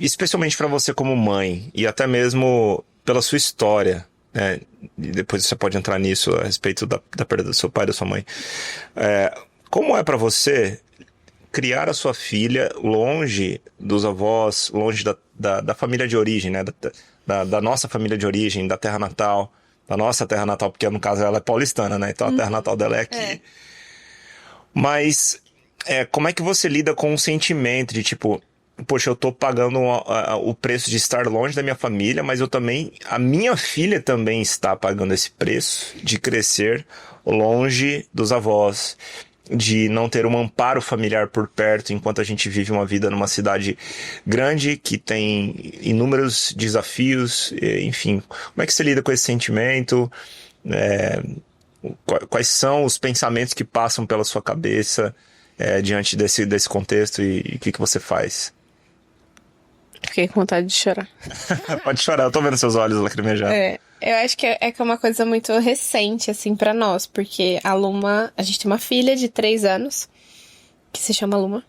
especialmente pra você como mãe, e até mesmo pela sua história, né? E depois você pode entrar nisso a respeito da perda do seu pai e da sua mãe. Como é pra você criar a sua filha longe dos avós, longe da família de origem, né? Da nossa família de origem, da terra natal, da nossa terra natal, porque no caso ela é paulistana, né? Então a terra natal dela é aqui. Mas como é que você lida com o sentimento de tipo, poxa, eu tô pagando o preço de estar longe da minha família, mas a minha filha também está pagando esse preço de crescer longe dos avós, de não ter um amparo familiar por perto, enquanto a gente vive uma vida numa cidade grande, que tem inúmeros desafios, enfim. Como é que você lida com esse sentimento? Quais são os pensamentos que passam pela sua cabeça diante desse contexto, e o que você faz? Fiquei com vontade de chorar. Pode chorar, eu tô vendo seus olhos lacrimejando. Eu acho que é uma coisa muito recente, assim, pra nós, porque a gente tem uma filha de 3 anos, que se chama Luma,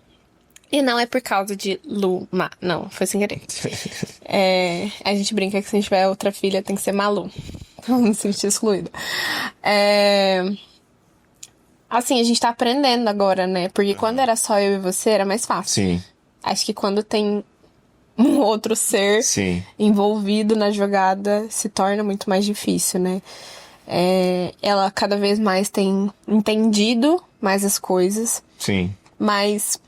E não é por causa de Luma, não, foi sem querer. A gente brinca que se a gente tiver outra filha tem que ser Malu, pra não me sentir excluída. Assim, a gente tá aprendendo agora, né? Porque quando era só eu e você, era mais fácil. Sim. Acho que quando tem um outro ser Sim. envolvido na jogada, se torna muito mais difícil, né? Ela cada vez mais tem entendido mais as coisas. Sim. Mas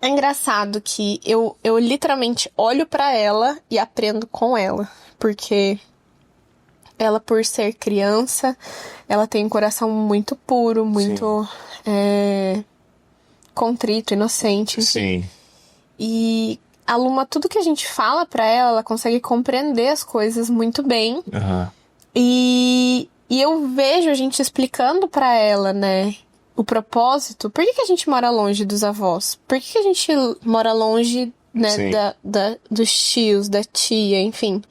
é engraçado que eu literalmente olho pra ela e aprendo com ela. Porque ela, por ser criança, ela tem um coração muito puro, muito contrito, inocente. Sim. E a Luma, tudo que a gente fala pra ela, ela consegue compreender as coisas muito bem. Uhum. E eu vejo a gente explicando pra ela, né, o propósito. Por que a gente mora longe dos avós? Por que a gente mora longe, né, dos tios, da tia, enfim.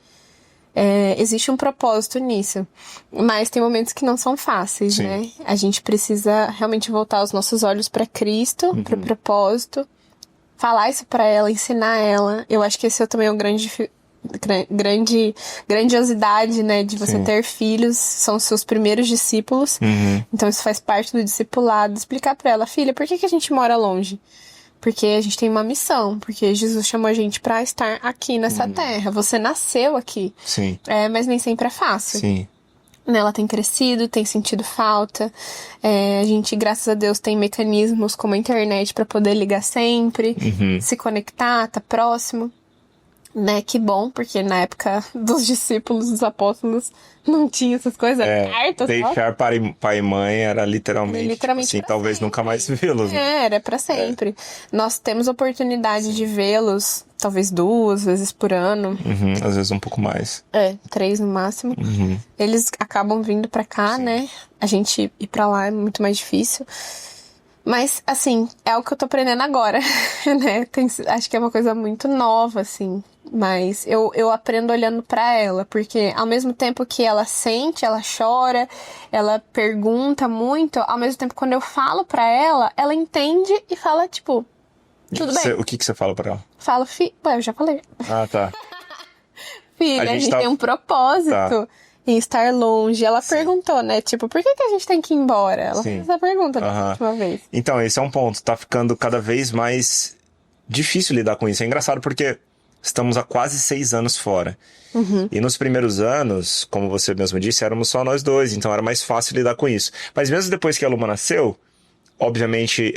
Existe um propósito nisso. Mas tem momentos que não são fáceis, Sim. né? A gente precisa realmente voltar os nossos olhos pra Cristo, pro propósito. Falar isso pra ela, ensinar ela. Eu acho que esse é também um grandiosidade, né, de você ter filhos, são os seus primeiros discípulos. Então isso faz parte do discipulado. Explicar pra ela, filha, por que a gente mora longe? Porque a gente tem uma missão, porque Jesus chamou a gente pra estar aqui nessa terra. Você nasceu aqui. Sim. Mas nem sempre é fácil. Sim. Ela tem crescido, tem sentido falta. A gente, graças a Deus, tem mecanismos como a internet pra poder ligar sempre, se conectar, tá próximo. Né, que bom, porque na época dos discípulos, dos apóstolos, não tinha essas coisas, cartas, deixar pai e mãe era literalmente assim, talvez sempre. Nunca mais vê-los. Né? Era pra sempre. Nós temos oportunidade de vê-los, talvez 2 vezes por ano. Às vezes um pouco mais. 3 no máximo. Eles acabam vindo pra cá, né? A gente ir pra lá é muito mais difícil. Mas, assim, é o que eu tô aprendendo agora, né? Acho que é uma coisa muito nova, assim. Mas eu aprendo olhando pra ela, porque ao mesmo tempo que ela sente, ela chora, ela pergunta muito, ao mesmo tempo quando eu falo pra ela, ela entende e fala, tipo, tudo bem. O que você fala pra ela? Falo, eu já falei. Ah, tá. Filha, a gente tem um propósito em estar longe. Ela perguntou, né? Tipo, por que a gente tem que ir embora? Ela fez essa pergunta da última vez. Então, esse é um ponto. Tá ficando cada vez mais difícil lidar com isso. É engraçado porque estamos há quase 6 anos fora. E nos primeiros anos, como você mesmo disse, éramos só nós dois. Então era mais fácil lidar com isso. Mas mesmo depois que a Luma nasceu, obviamente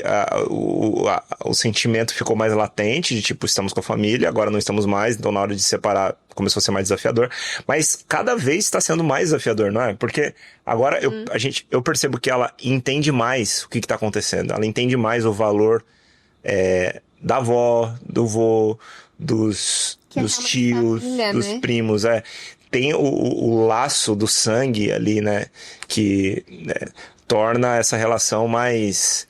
o sentimento ficou mais latente, de tipo, estamos com a família, agora não estamos mais, então na hora de separar começou a ser mais desafiador, mas cada vez está sendo mais desafiador, não é? Porque agora eu percebo que ela entende mais o que está acontecendo, ela entende mais o valor da avó, do vô, dos tios, família, dos primos, tem o laço do sangue ali, né, que torna essa relação mais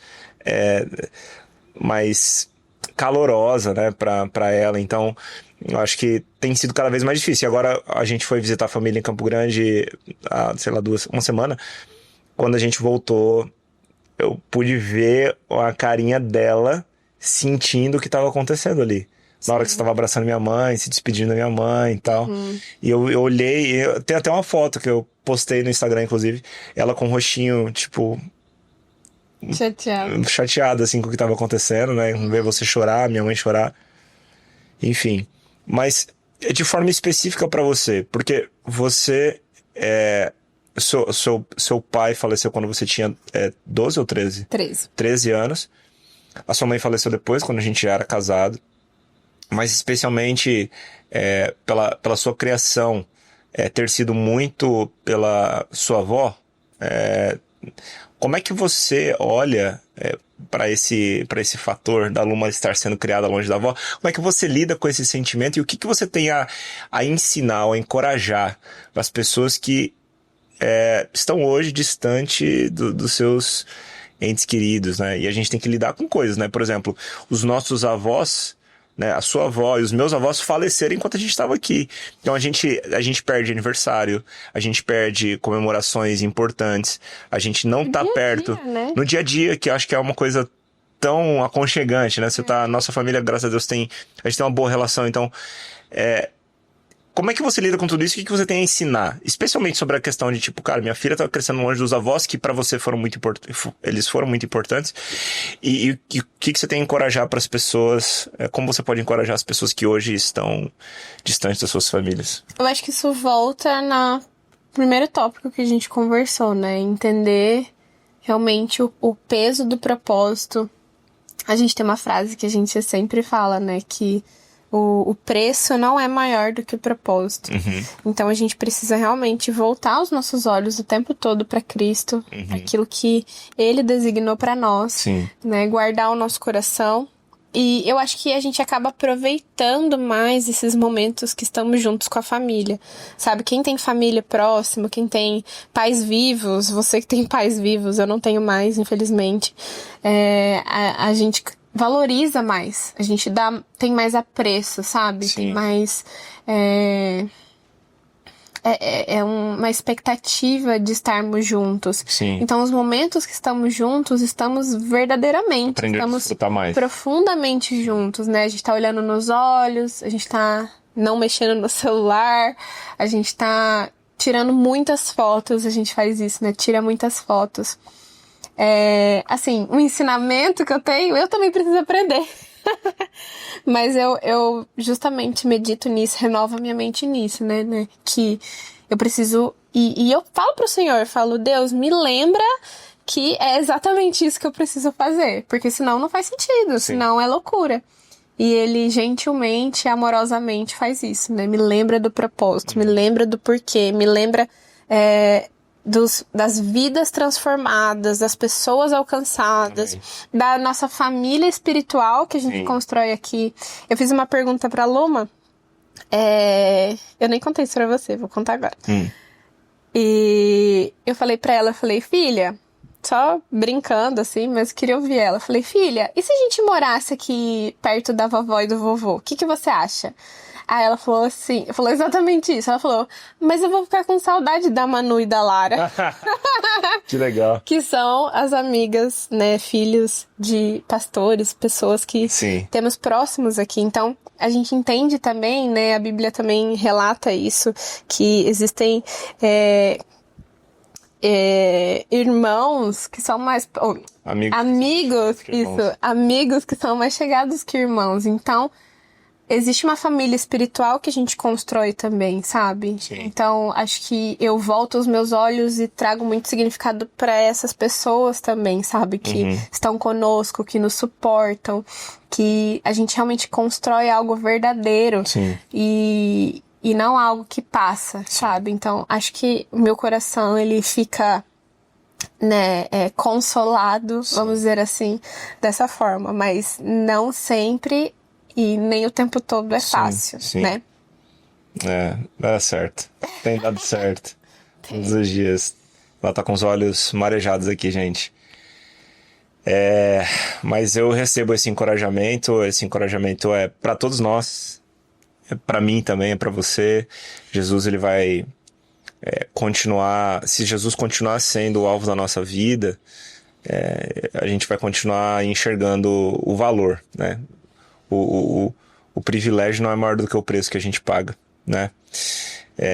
calorosa, né, pra ela. Então, eu acho que tem sido cada vez mais difícil. E agora a gente foi visitar a família em Campo Grande há, sei lá, uma semana. Quando a gente voltou, eu pude ver a carinha dela sentindo o que estava acontecendo ali. Na hora que você estava abraçando minha mãe, se despedindo da minha mãe e tal. E eu olhei, tem até uma foto que eu postei no Instagram, inclusive, ela com o rostinho, tipo... chateada, assim, com o que estava acontecendo, né? Ver você chorar, minha mãe chorar. Enfim. Mas de forma específica pra você, porque você... seu pai faleceu quando você tinha 12 ou 13? 13 anos. A sua mãe faleceu depois, quando a gente já era casado. Mas especialmente pela sua criação ter sido muito pela sua avó, como é que você olha para esse fator da Luma estar sendo criada longe da avó? Como é que você lida com esse sentimento e o que você tem a ensinar, a encorajar para as pessoas que estão hoje distante dos seus entes queridos, né? E a gente tem que lidar com coisas, né? Por exemplo, os nossos avós, né, a sua avó e os meus avós faleceram enquanto a gente estava aqui. Então a gente perde aniversário, a gente perde comemorações importantes, a gente não tá perto né? no dia a dia, que eu acho que é uma coisa tão aconchegante, né? Nossa família, graças a Deus, a gente tem uma boa relação, então... Como é que você lida com tudo isso? O que você tem a ensinar? Especialmente sobre a questão de, tipo, cara, minha filha tá crescendo longe dos avós, que pra você foram muito importantes, eles foram muito importantes. E o que você tem a encorajar para as pessoas? Como você pode encorajar as pessoas que hoje estão distantes das suas famílias? Eu acho que isso volta no primeiro tópico que a gente conversou, né? Entender realmente o peso do propósito. A gente tem uma frase que a gente sempre fala, né? Que o preço não é maior do que o propósito. Então a gente precisa realmente voltar os nossos olhos o tempo todo para Cristo, aquilo que Ele designou para nós, né? Guardar o nosso coração. E eu acho que a gente acaba aproveitando mais esses momentos que estamos juntos com a família, sabe? Quem tem família próxima, quem tem pais vivos, você que tem pais vivos, eu não tenho mais, infelizmente, a gente valoriza mais, a gente tem mais apreço, sabe? Sim. Tem mais... uma expectativa de estarmos juntos. Sim. Então, os momentos que estamos juntos, estamos verdadeiramente, Aprender a desfrutar mais. Profundamente juntos, né? A gente tá olhando nos olhos, a gente tá não mexendo no celular, a gente tá tirando muitas fotos, a gente faz isso, né? Tira muitas fotos. Assim, um ensinamento que eu tenho, eu também preciso aprender. Mas eu justamente medito nisso, renovo a minha mente nisso, né? Que eu preciso... E eu falo pro Senhor, eu falo, Deus, me lembra que é exatamente isso que eu preciso fazer. Porque senão não faz sentido, senão é loucura. E Ele gentilmente, amorosamente faz isso, né? Me lembra do propósito, me lembra do porquê, me lembra... das vidas transformadas, das pessoas alcançadas, Amém. Da nossa família espiritual que a gente constrói aqui. Eu fiz uma pergunta pra Luma, eu nem contei isso pra você, vou contar agora. E eu falei pra ela, filha, só brincando assim, mas queria ouvir ela. Eu falei, filha, e se a gente morasse aqui perto da vovó e do vovô? O que você acha? Aí ela falou assim, falou exatamente isso. Ela falou, mas eu vou ficar com saudade da Manu e da Lara. Que legal. Que são as amigas, né, filhos de pastores, pessoas que temos próximos aqui. Então, a gente entende também, né, a Bíblia também relata isso, que existem irmãos que são mais... amigos, isso, amigos que são mais chegados que irmãos. Então... existe uma família espiritual que a gente constrói também, sabe? Então, acho que eu volto os meus olhos e trago muito significado para essas pessoas também, sabe? Que estão conosco, que nos suportam, que a gente realmente constrói algo verdadeiro. E não algo que passa, sabe? Então, acho que o meu coração, ele fica... né, consolado, vamos dizer assim, dessa forma. Mas não sempre... e nem o tempo todo é fácil, né? Dá certo. Tem dado certo. Todos os dias. Ela tá com os olhos marejados aqui, gente. Mas eu recebo esse encorajamento. Esse encorajamento é para todos nós. É para mim também, é para você. Jesus, ele vai continuar... se Jesus continuar sendo o alvo da nossa vida, a gente vai continuar enxergando o valor, né? O privilégio não é maior do que o preço que a gente paga, né?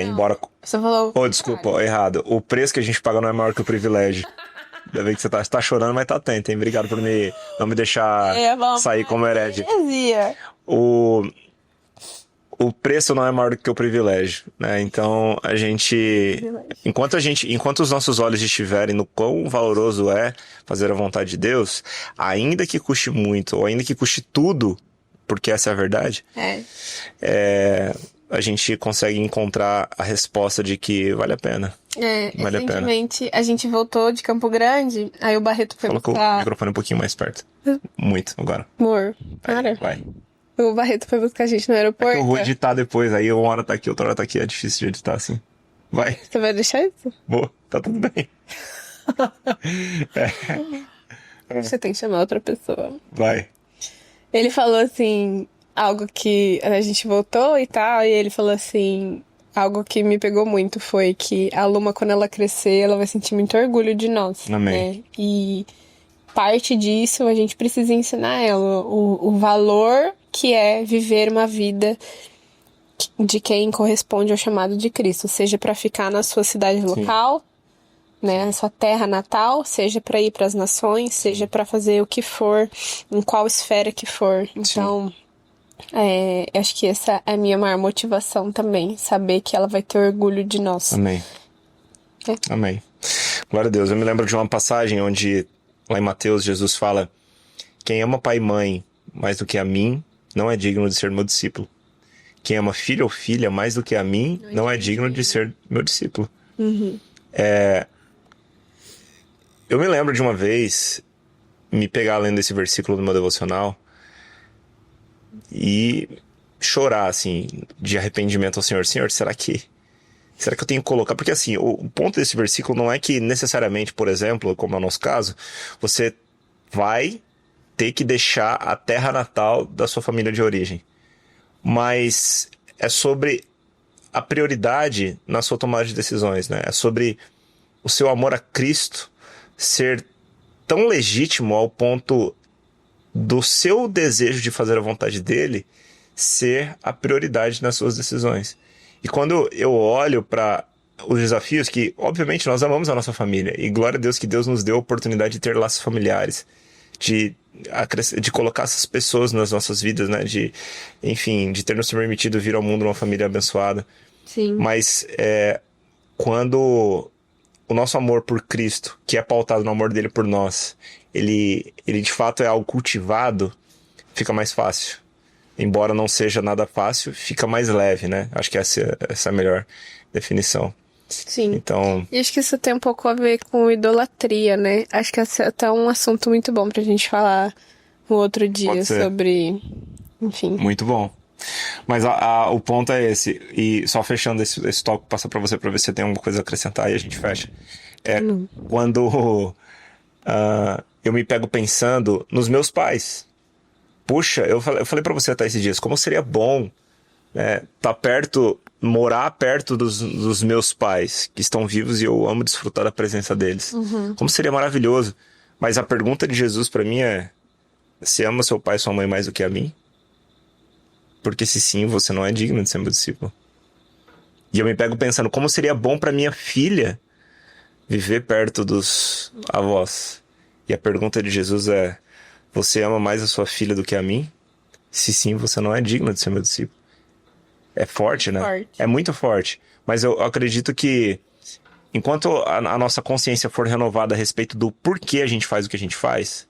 Embora... Você falou... desculpa, errado. O preço que a gente paga não é maior que o privilégio. Ainda bem que você tá chorando, mas tá atento, hein? Obrigado por não me deixar sair como herege. O preço não é maior do que o privilégio, né? Então, a gente... Enquanto os nossos olhos estiverem no quão valoroso é fazer a vontade de Deus, ainda que custe muito, ou ainda que custe tudo, porque essa é a verdade, a gente consegue encontrar a resposta de que vale a pena. Vale a pena. Recentemente, a gente voltou de Campo Grande, aí o Barreto foi buscar... Coloca o microfone um pouquinho mais perto. Muito, agora. Amor, para. Vai. O Barreto foi buscar a gente no aeroporto. Eu vou editar depois, aí uma hora tá aqui, outra hora tá aqui. É difícil de editar assim. Vai. Você vai deixar isso? Vou, tá tudo bem. Você tem que chamar outra pessoa. Vai. Ele falou assim, algo que a gente voltou e tal, e ele falou assim, algo que me pegou muito foi que a Luma, quando ela crescer, ela vai sentir muito orgulho de nós. Amém. Né? E parte disso, a gente precisa ensinar ela o valor que é viver uma vida de quem corresponde ao chamado de Cristo, seja para ficar na sua cidade local, né, na sua terra natal, seja para ir para as nações, seja para fazer o que for, em qual esfera que for. Então, acho que essa é a minha maior motivação também, saber que ela vai ter orgulho de nós. Amém. Amém. Glória a Deus. Eu me lembro de uma passagem onde, lá em Mateus, Jesus fala: quem ama pai e mãe mais do que a mim, não é digno de ser meu discípulo. Quem ama filho ou filha mais do que a mim, não é digno de ser meu discípulo. Eu me lembro de uma vez me pegar lendo esse versículo do meu devocional e chorar, assim, de arrependimento ao Senhor. Senhor, será que eu tenho que colocar? Porque, assim, o ponto desse versículo não é que necessariamente, por exemplo, como é o nosso caso, você vai ter que deixar a terra natal da sua família de origem. Mas é sobre a prioridade na sua tomada de decisões, né? É sobre o seu amor a Cristo ser tão legítimo ao ponto do seu desejo de fazer a vontade dele ser a prioridade nas suas decisões. E quando eu olho para os desafios que, obviamente, nós amamos a nossa família, e glória a Deus que Deus nos deu a oportunidade de ter laços familiares, de colocar essas pessoas nas nossas vidas, né? Enfim, de ter nos permitido vir ao mundo uma família abençoada. Sim. Mas quando o nosso amor por Cristo, que é pautado no amor dele por nós, ele de fato é algo cultivado, fica mais fácil. Embora não seja nada fácil, fica mais leve, né? Acho que essa é a melhor definição. Sim. Então, E acho que isso tem um pouco a ver com idolatria, né? Acho que esse é até um assunto muito bom pra gente falar um outro dia sobre... Enfim. Muito bom. Mas o ponto é esse. E só fechando esse tópico, passar pra você pra ver se você tem alguma coisa a acrescentar e a gente fecha. Quando eu me pego pensando nos meus pais. Puxa, eu falei pra você até esses dias, como seria bom morar perto dos meus pais, que estão vivos, e eu amo desfrutar da presença deles. Como seria maravilhoso. Mas a pergunta de Jesus pra mim é: você ama seu pai e sua mãe mais do que a mim? Porque se sim, você não é digno de ser meu discípulo. E eu me pego pensando, como seria bom pra minha filha viver perto dos avós? E a pergunta de Jesus é: você ama mais a sua filha do que a mim? Se sim, você não é digno de ser meu discípulo. É forte, né? Forte. É muito forte. Mas eu acredito que enquanto a nossa consciência for renovada a respeito do porquê a gente faz o que a gente faz,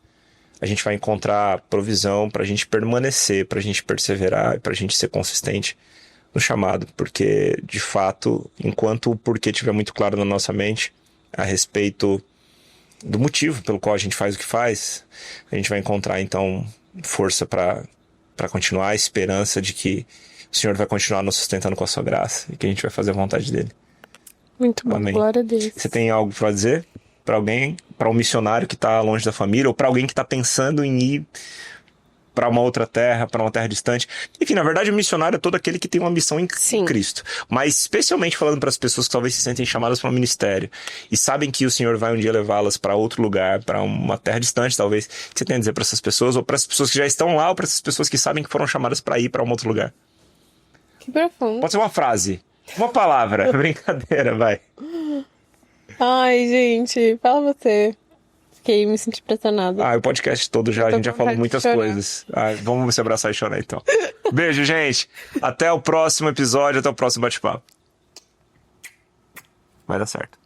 a gente vai encontrar provisão pra gente permanecer, pra gente perseverar, pra gente ser consistente no chamado. Porque, de fato, enquanto o porquê estiver muito claro na nossa mente a respeito do motivo pelo qual a gente faz o que faz, a gente vai encontrar, então, força pra continuar, a esperança de que o Senhor vai continuar nos sustentando com a sua graça e que a gente vai fazer a vontade dele. Muito bom. Amém. Glória a Deus. Você tem algo pra dizer pra alguém, pra um missionário que tá longe da família, ou pra alguém que tá pensando em ir pra uma outra terra, pra uma terra distante? Enfim, na verdade, o missionário é todo aquele que tem uma missão em Cristo. Mas especialmente falando para as pessoas que talvez se sentem chamadas para um ministério e sabem que o Senhor vai um dia levá-las para outro lugar, para uma terra distante, talvez. O que você tem a dizer para essas pessoas, ou para as pessoas que já estão lá, ou para essas pessoas que sabem que foram chamadas para ir para um outro lugar? Que profundo. Pode ser uma frase, uma palavra. Brincadeira, vai. Ai, gente, fala você. Fiquei me senti pressionada. O podcast todo já, a gente já falou muitas coisas. Vamos se abraçar e chorar então. Beijo, gente. Até o próximo episódio, até o próximo bate-papo. Vai dar certo.